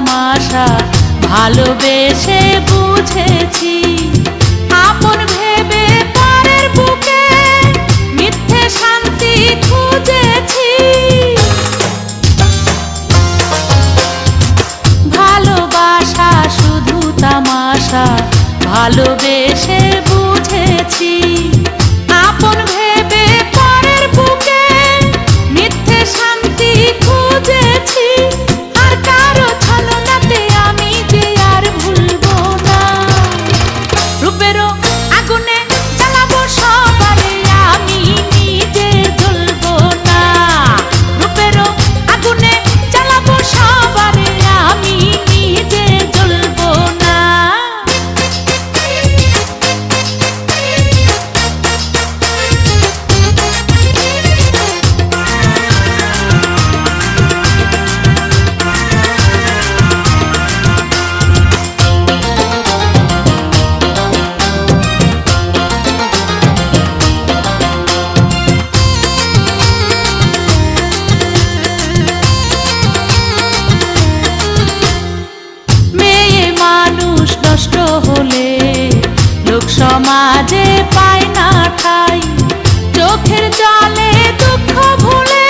তামাশা ভালোবেসে বুঝেছি। আপন ভেবে পরের বুকে মিথ্যে শান্তি খুঁজেছি। ভালোবাসা শুধু তামাশা ভালোবেসে বুঝেছি। আপন ভেবে পরের বুকে মিথ্যে শান্তি খুঁজেছি। আর কারো ছলনাতে আমি যে আর ভুলবো না। রূপেরও আগুনে জ্বালাবো সবারে, আমি নিজে জ্বলবো না। রূপেরও আগুনে জ্বালাবো সবারে, আমি নিজে জ্বলবো না। হলে লোক সমাজে পায় না ঠাই। চোখের জলে দুঃখ ভুলে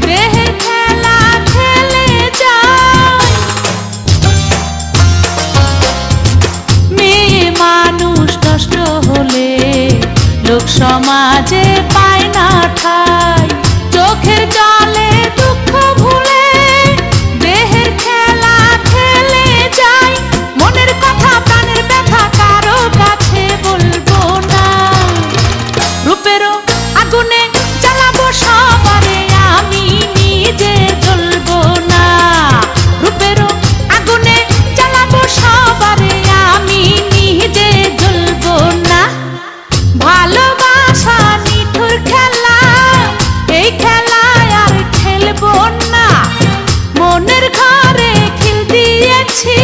দেহের খেলা খেলে যায়। মেয়ে মানুষ নষ্ট হলে লোক সমাজে পায় না ঠাই। চোখের জলে দুঃখ ভুলে দেহের খেলা খেলে যায়। মনের কথা প্রাণের ব্যথা কারো কাছে বলবো না। রূপেরও আগুনে জ্বালাবো সবারে, আমি নিজে জ্বলবো না। রূপেরও আগুনে জ্বালাবো সবারে, আমি নিজে জ্বলবো না। ভালোবাসা নিঠুর খেলা, এই খেলায় আর খেলবো না। মনের ঘরে খিল দিয়েছি,